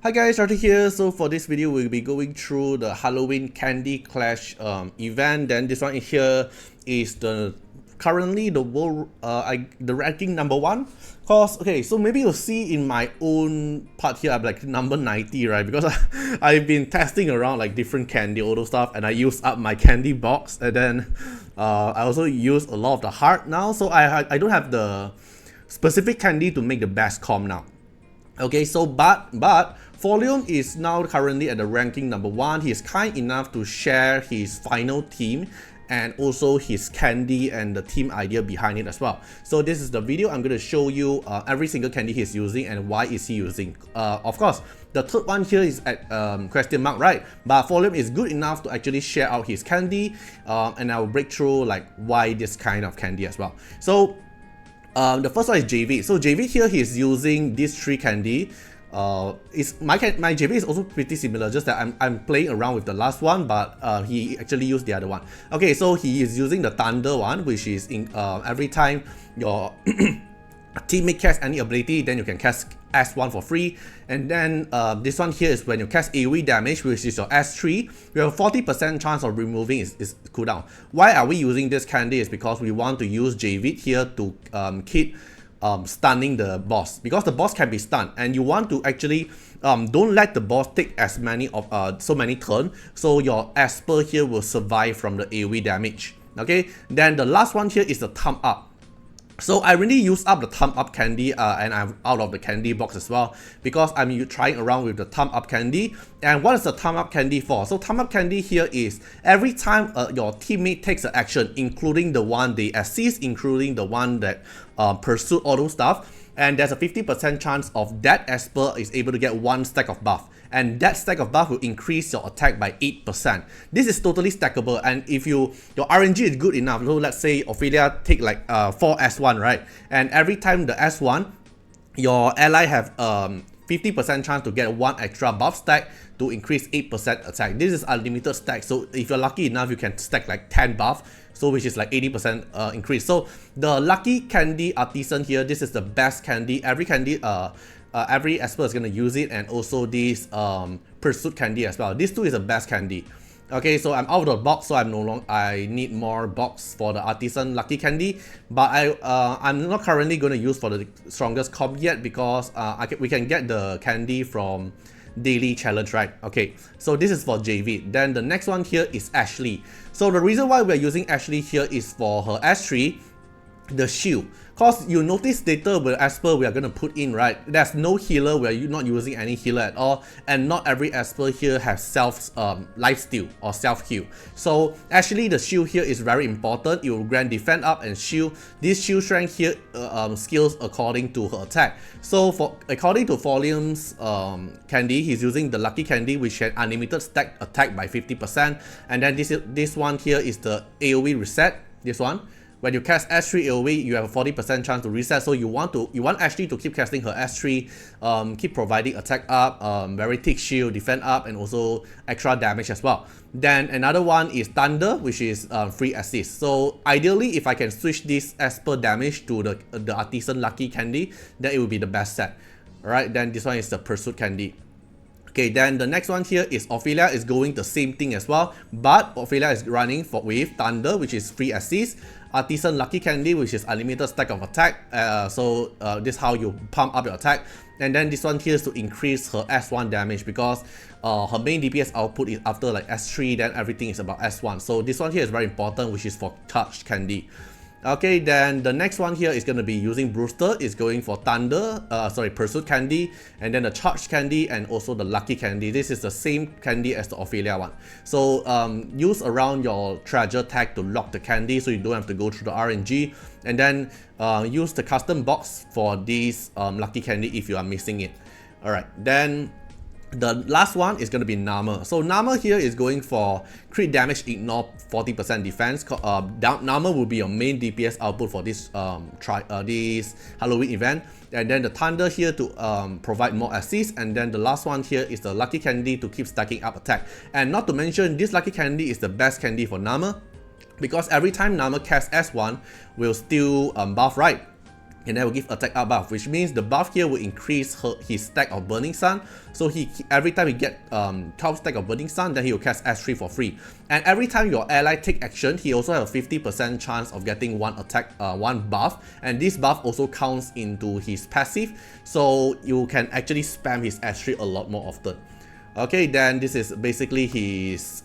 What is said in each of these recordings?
Hi guys, Artiar here. So for this video, we'll be going through the Halloween Candy Clash event. Then this one here is currently the world the ranking #1. Cause okay, so maybe you'll see in my own part here, I'm like number 90, right? Because I've been testing around like different candy, all those stuff, and I used up my candy box, and then I also use a lot of the heart now. So I don't have the specific candy to make the best comp now. Okay, so but Folium is now currently at the ranking #1. He is kind enough to share his final team and also his candy and the team idea behind it as well. So this is the video. I'm going to show you every single candy he's using and why is he using. Of course, the third one here is at question mark, right? But Folium is good enough to actually share out his candy, and I will break through like why this kind of candy as well. So the first one is JV. So JV here, he's using these 3 candy. My JV is also pretty similar, just that I'm playing around with the last one, but he actually used the other one. Okay, so he is using the Thunder one, which is in every time your teammate casts any ability, then you can cast S1 for free. And then this one here is when you cast AoE damage, which is your S3, you have a 40% chance of removing its cooldown. Why are we using this candy? Is because we want to use JV here to keep stunning the boss, because the boss can be stunned, and you want to actually don't let the boss take as many of so many turns, so your Esper here will survive from the AoE damage. Okay, then the last one here is the thumb up. So I really use up the thumb up candy, and I'm out of the candy box as well, because I'm trying around with the thumb up candy. And what is the thumb up candy for? So thumb up candy here is every time your teammate takes an action, including the one they assist, including the one that pursue all those stuff, and there's a 50% chance of that Esper is able to get 1 stack of buff, and that stack of buff will increase your attack by 8%. This is totally stackable, and if your RNG is good enough, so let's say Ophelia take like 4 S1, right? And every time the S1, your ally have 50% chance to get 1 extra buff stack to increase 8% attack. This is unlimited stack, so if you're lucky enough, you can stack like 10 buff, so which is like 80% increase. So the lucky candy artisan here, this is the best candy. Every candy every Esper is going to use it, and also this pursuit candy as well. These 2 is the best candy. Okay, so I'm out of the box, so I need more box for the artisan lucky candy, but I'm not currently going to use for the strongest comp yet, because we can get the candy from daily challenge, right? Okay, so this is for JV. Then the next one here is Ashley. So the reason why we're using Ashley here is for her S3, the shield. Cause you notice later with Esper we are gonna put in, right, there's no healer, we're not using any healer at all, and not every Esper here has self lifesteal or self heal. So actually the shield here is very important. It will grant defend up and shield. This shield strength here scales according to her attack. So according to Folium's candy, he's using the lucky candy, which can unlimited stack attack by 50%, and then this one here is the AoE reset. This one, when you cast S3 AoE, you have a 40% chance to reset. So you want Ashley to keep casting her S3, keep providing attack up, very thick shield, defend up, and also extra damage as well. Then another one is Thunder, which is free assist. So ideally, if I can switch this Esper damage to the artisan lucky candy, then it will be the best set. Alright, then this one is the pursuit candy. Okay, then the next one here is Ophelia is going the same thing as well, but Ophelia is running with Thunder, which is free assist, Artisan Lucky Candy, which is unlimited stack of attack, so this is how you pump up your attack. And then this one here is to increase her S1 damage, because her main DPS output is after like S3, then everything is about S1. So this one here is very important, which is for Touch Candy. Okay, then the next one here is going to be using Brewster, is going for Thunder, Pursuit Candy, and then the Charge Candy, and also the Lucky Candy. This is the same candy as the Ophelia one. So use around your treasure tag to lock the candy, so you don't have to go through the RNG, and then use the custom box for this Lucky Candy if you are missing it. Alright, then the last one is going to be Nama. So Nama here is going for crit damage, ignore 40% defense. Nama will be your main DPS output for this this Halloween event. And then the Thunder here to provide more assist. And then the last one here is the Lucky Candy to keep stacking up attack. And not to mention, this Lucky Candy is the best candy for Nama, because every time Nama casts S1 will still buff, right? and that will give attack up buff, which means the buff here will increase his stack of Burning Sun. So every time he get 12 stack of Burning Sun, then he will cast S3 for free. And every time your ally take action, he also have a 50% chance of getting one attack, one buff, and this buff also counts into his passive, so you can actually spam his S3 a lot more often. Okay, then this is basically his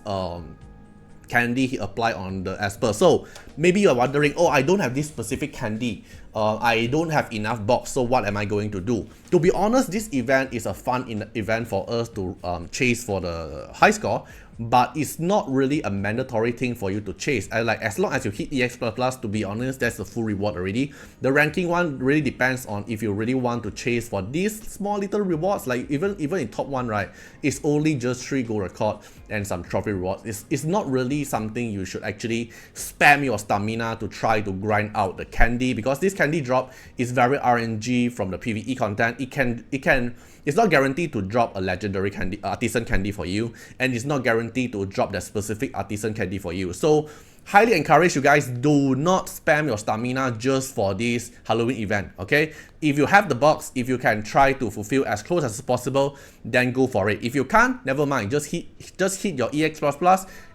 candy he applied on the Esper. So maybe you're wondering, oh, I don't have this specific candy, I don't have enough box, so what am I going to do? To be honest, this event is a fun event for us to chase for the high score, but it's not really a mandatory thing for you to chase. Like, as long as you hit EX++, to be honest, that's the full reward already. The ranking one really depends on if you really want to chase for these small little rewards. Like even in top 1, right, it's only just 3 gold record and some trophy rewards. It's not really something you should actually spam your stamina to try to grind out the candy, because this candy drop is very RNG from the PvE content. It's not guaranteed to drop a legendary candy, artisan candy for you, and it's not guaranteed to drop that specific artisan candy for you. So highly encourage you guys, do not spam your stamina just for this Halloween event, okay? If you have the box, if you can try to fulfill as close as possible, then go for it. If you can't, never mind, just hit your EX++,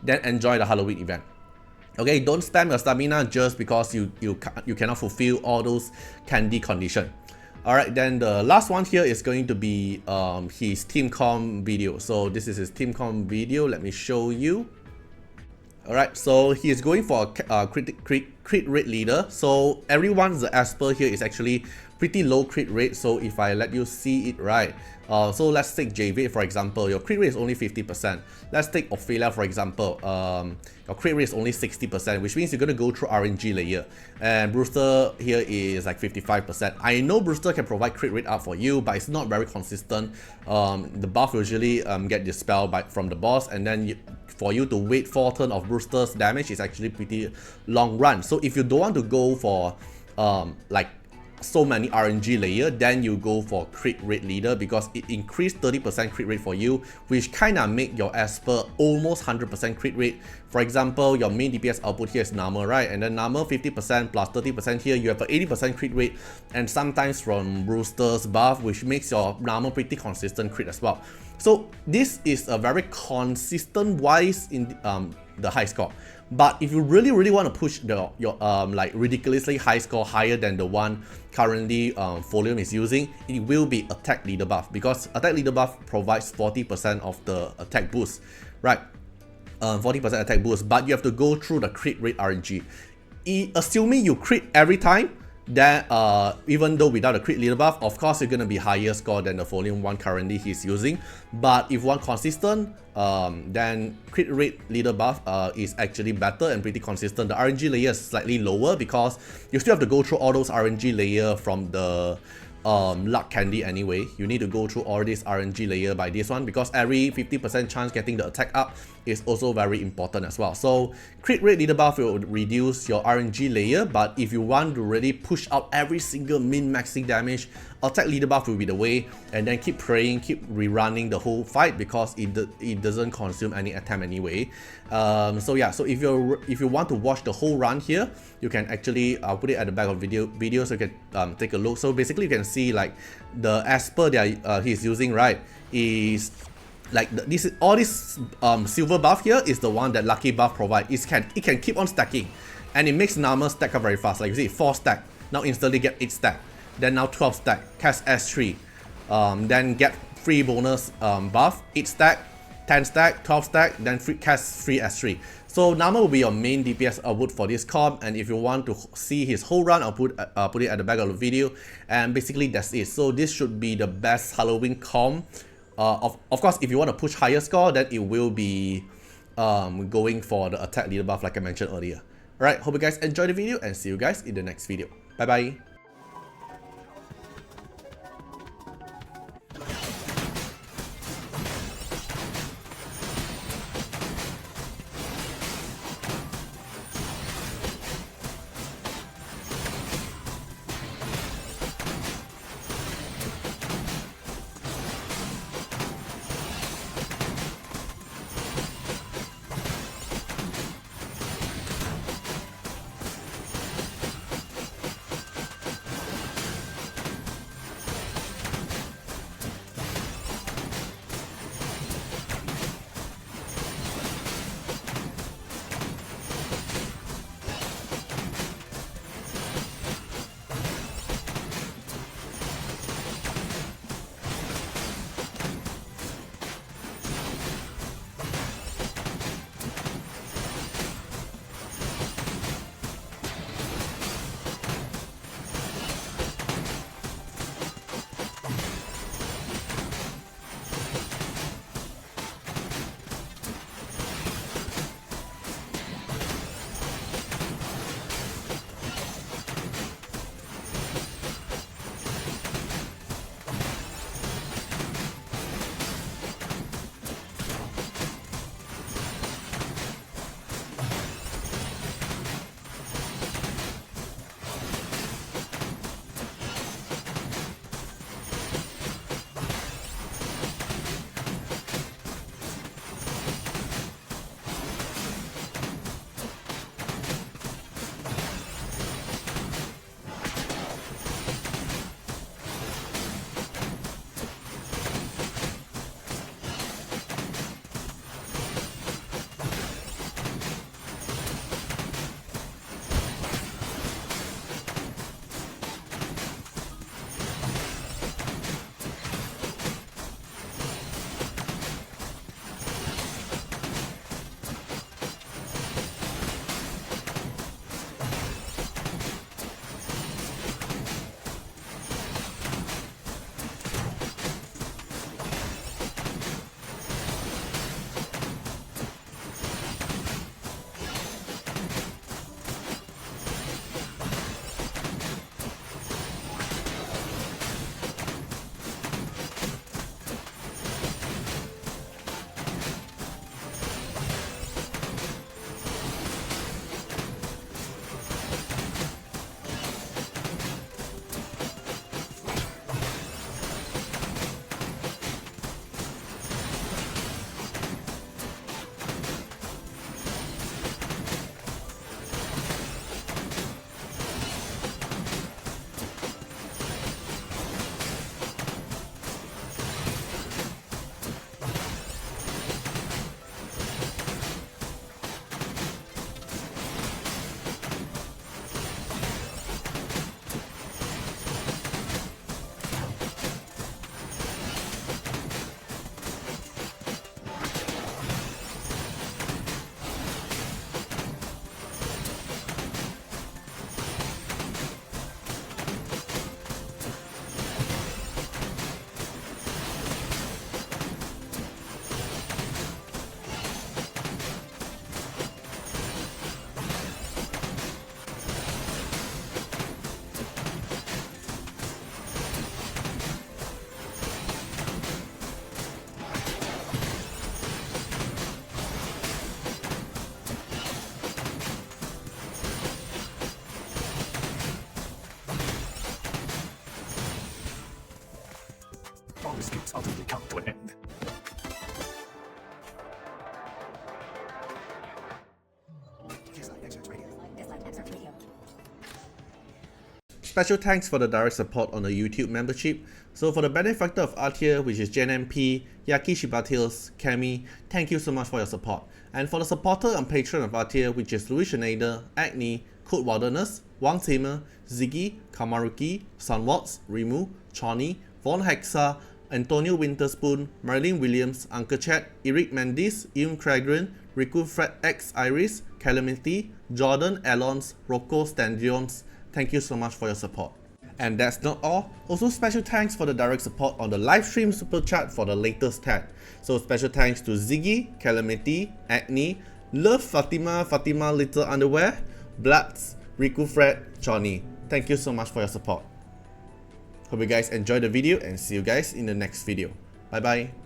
then enjoy the Halloween event. Okay, don't spam your stamina just because you cannot fulfill all those candy conditions. Alright, then the last one here is going to be his team com video. So this is his team com video. Let me show you. Alright, so he is going for a crit rate leader. So everyone's Esper here is actually pretty low crit rate. So if I let you see it right, so let's take Javid for example. Your crit rate is only 50%. Let's take Ophelia for example. Your crit rate is only 60%, which means you're going to go through RNG layer. And Brewster here is like 55%. I know Brewster can provide crit rate up for you, but it's not very consistent. The buff usually get dispelled from the boss, and then for you to wait 4 turns of Brewster's damage is actually pretty long run. So if you don't want to go for like so many RNG layer, then you go for crit rate leader, because it increased 30% crit rate for you, which kind of make your Esper almost 100% crit rate. For example, your main DPS output here is Nama, right? And then Nama 50% plus 30% here, you have an 80% crit rate, and sometimes from Brewster's buff, which makes your Nama pretty consistent crit as well. So this is a very consistent wise in the high score. But if you really want to push your like ridiculously high score, higher than the one currently Folium is using, it will be attack leader buff, because attack leader buff provides 40% of the attack boost, right? 40% attack boost, but you have to go through the crit rate RNG. Assuming you crit every time, then even though without a crit leader buff, of course you're gonna be higher score than the Folium one currently he's using. But if one consistent, then crit rate leader buff is actually better and pretty consistent. The RNG layer is slightly lower because you still have to go through all those RNG layer from the luck candy anyway. You need to go through all this RNG layer by this one, because every 50% chance getting the attack up is also very important as well. So crit rate leader buff will reduce your RNG layer, but if you want to really push out every single min-maxing damage, attack leader buff will be the way, and then keep praying, keep rerunning the whole fight, because it doesn't consume any attempt anyway. So yeah, so if you want to watch the whole run here, you can actually I'll put it at the back of video so you can take a look. So basically you can see like the Esper that he's using, right, is like all this silver buff here is the one that lucky buff provide. It can keep on stacking, and it makes Nama stack up very fast. Like you see, 4 stack, now instantly get 8 stack, then now 12 stack, cast S3, then get free bonus buff, 8 stack, 10 stack, 12 stack, then cast free S3. So Nama will be your main DPS output for this comp, and if you want to see his whole run, I'll put it at the back of the video, and basically that's it. So this should be the best Halloween comp. Of course, if you want to push higher score, then it will be going for the attack leader buff like I mentioned earlier. Alright, hope you guys enjoyed the video, and see you guys in the next video. Bye bye. special thanks for the direct support on the YouTube membership. So for the benefactor of Artiar, which is JNMP, Yaki Shibatils, Kemi, thank you so much for your support. And for the supporter and patron of Artiar, which is Louis Schneider, Agni, Code Wilderness, Wang Tamer, Ziggy, Kamaruki, Sunwatts, Rimu, Choni, Von Hexa, Antonio Winterspoon, Marilyn Williams, Uncle Chat, Eric Mendes, Ian Cragren, Riku Fred X Iris, Calamity, Jordan Alons, Rocco Standions, thank you so much for your support. And that's not all. Also special thanks for the direct support on the live stream super chat for the latest tag. So special thanks to Ziggy, Calamity, Agni, Love Fatima, Fatima Little Underwear, Bloods, Riku Fred, Johnny. Thank you so much for your support. Hope you guys enjoyed the video and see you guys in the next video. Bye bye.